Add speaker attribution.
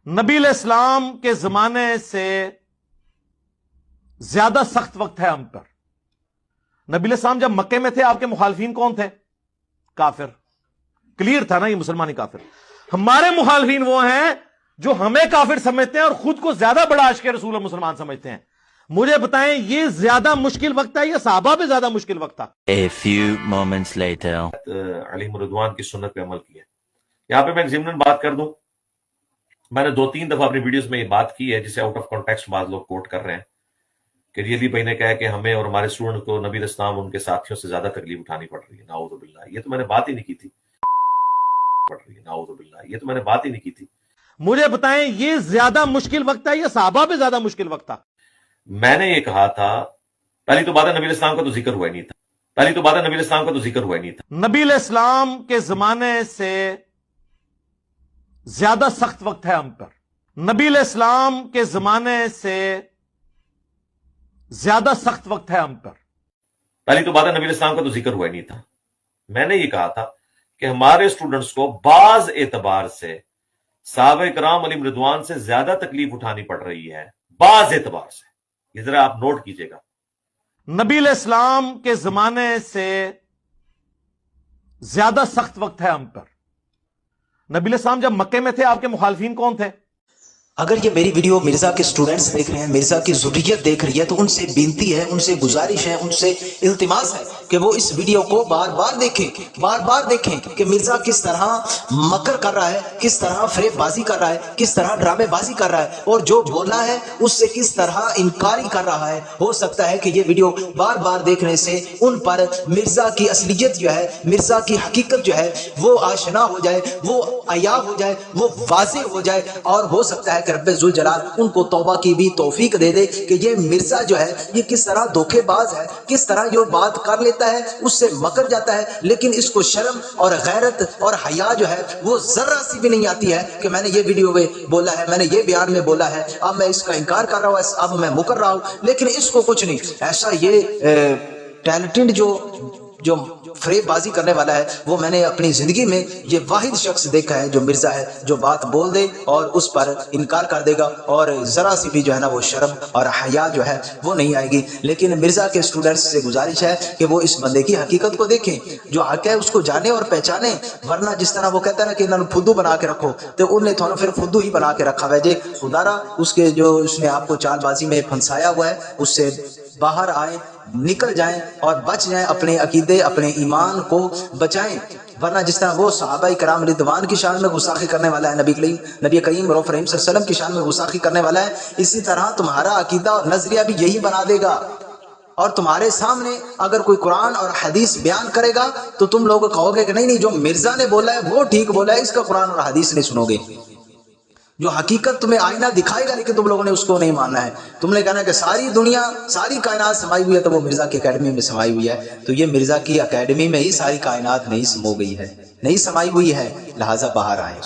Speaker 1: نبی علیہ السلام کے زمانے سے زیادہ سخت وقت ہے ہم پر۔ نبی علیہ السلام جب مکے میں تھے آپ کے مخالفین کون تھے؟ کافر۔ کلیئر تھا نا یہ مسلمانی کافر۔ ہمارے مخالفین وہ ہیں جو ہمیں کافر سمجھتے ہیں اور خود کو زیادہ بڑا عاشق رسول اور مسلمان سمجھتے ہیں۔ مجھے بتائیں یہ زیادہ مشکل وقت ہے یا صحابہ پہ زیادہ مشکل وقت تھا؟
Speaker 2: A few moments later.
Speaker 3: علیم رضوان کی سنت پہ عمل کیا۔ یہاں پہ میں ضمن بات کر دوں، میں نے 2-3 دفعہ اپنی ویڈیوز میں یہ بات کی ہے جسے آؤٹ آف کانٹیکسٹ بعض لوگ کوٹ کر رہے ہیں کہ ریلی بھائی نے کہا کہ ہمیں اور ہمارے اسٹوڈنٹ کو نبی علیہ السلام ان کے ساتھیوں سے زیادہ تکلیف اٹھانی پڑ رہی ہے۔ نعوذ باللہ، یہ تو میں نے بات ہی نہیں کی تھی۔ نعوذ باللہ، یہ تو میں نے بات ہی نہیں کی تھی۔
Speaker 1: مجھے بتائیں یہ زیادہ مشکل وقت ہے یا صحابہ پہ زیادہ مشکل وقت تھا؟
Speaker 3: میں نے یہ کہا تھا پہلی تو بات ہے نبی علیہ السلام کا تو ذکر ہوا ہی نہیں تھا۔
Speaker 1: نبی علیہ السلام کے زمانے سے زیادہ سخت وقت ہے ہم پر۔ نبی علیہ السلام کے زمانے سے زیادہ سخت وقت ہے ہم پر۔
Speaker 3: پہلی تو بات ہے نبی علیہ السلام کا تو ذکر ہوا ہی نہیں تھا۔ میں نے یہ کہا تھا کہ ہمارے اسٹوڈنٹس کو بعض اعتبار سے صحابہ کرام علیہم رضوان سے زیادہ تکلیف اٹھانی پڑ رہی ہے، بعض اعتبار سے۔ یہ ذرا آپ نوٹ کیجئے گا۔
Speaker 1: نبی علیہ السلام کے زمانے سے زیادہ سخت وقت ہے ہم پر۔ نبی علیہ السلام جب مکے میں تھے آپ کے مخالفین کون تھے؟
Speaker 4: اگر یہ میری ویڈیو مرزا کے سٹوڈنٹس دیکھ رہے ہیں، مرزا کی ذریت دیکھ رہی ہے، تو ان سے بینتی ہے، ان سے گزارش ہے، ان سے التماس ہے کہ وہ اس ویڈیو کو بار بار دیکھیں کہ مرزا کس طرح مکر کر رہا ہے، کس طرح فریب بازی کر رہا ہے، کس طرح ڈرامے بازی کر رہا ہے، اور جو بولا ہے اس سے کس طرح انکاری کر رہا ہے۔ ہو سکتا ہے کہ یہ ویڈیو بار بار دیکھنے سے ان پر مرزا کی اصلیت جو ہے، مرزا کی حقیقت جو ہے وہ آشنا ہو جائے، وہ عیاں ہو جائے، وہ واضح ہو جائے، اور ہو سکتا ہے کہ رب ذوالجلال ان کو توبہ کی بھی توفیق دے دے کہ یہ مرزا جو ہے یہ کس طرح دھوکے باز ہے، کس طرح یہ بات کر لیتا ہے، اس سے مکر جاتا ہے، لیکن اس کو شرم اور غیرت اور حیا جو ہے وہ ذرہ سی بھی نہیں آتی ہے کہ میں نے یہ ویڈیو میں بولا ہے، میں نے یہ بیان میں بولا ہے، اب میں اس کا انکار کر رہا ہوں، اب میں مکر رہا ہوں، لیکن اس کو کچھ نہیں۔ ایسا یہ ٹیلنٹڈ جو فریب بازی کرنے والا ہے وہ میں نے اپنی زندگی میں یہ واحد شخص دیکھا ہے جو مرزا ہے، جو بات بول دے اور اس پر انکار کر دے گا، اور ذرا سی بھی جو ہے نا وہ شرم اور حیا جو ہے وہ نہیں آئے گی۔ لیکن مرزا کے اسٹوڈنٹس سے گزارش ہے کہ وہ اس بندے کی حقیقت کو دیکھیں، جو حق ہے اس کو جانیں اور پہچانیں، ورنہ جس طرح وہ کہتا ہے نا کہ انہوں نے فدو بنا کے رکھو، تو انہیں تھوڑا پھر فدو ہی بنا کے رکھا ہے جی خدارا، اس کے جو اس نے آپ کو چال بازی میں پھنسایا ہوا ہے اس سے باہر آئیں، نکل جائیں اور بچ جائیں، اپنے عقیدے اپنے ایمان کو بچائیں، ورنہ جس طرح وہ صحابہ کرام رضوان کی شان میں گستاخی کرنے والا ہے، نبی کریم رؤوف رحیم صلی اللہ علیہ وسلم کی شان میں گستاخی کرنے والا ہے، اسی طرح تمہارا عقیدہ اور نظریہ بھی یہی بنا دے گا، اور تمہارے سامنے اگر کوئی قرآن اور حدیث بیان کرے گا تو تم لوگ کہو گے کہ نہیں جو مرزا نے بولا ہے وہ ٹھیک بولا ہے، اس کا قرآن اور حدیث نہیں سنو گے۔ جو حقیقت تمہیں آئینہ دکھائے گا لیکن تم لوگوں نے اس کو نہیں ماننا ہے، تم نے کہنا ہے کہ ساری دنیا ساری کائنات سمائی ہوئی ہے تو وہ مرزا کی اکیڈمی میں سمائی ہوئی ہے، تو یہ مرزا کی اکیڈمی میں ہی ساری کائنات نہیں سمو گئی ہے، نہیں سمائی ہوئی ہے، لہٰذا باہر آئے۔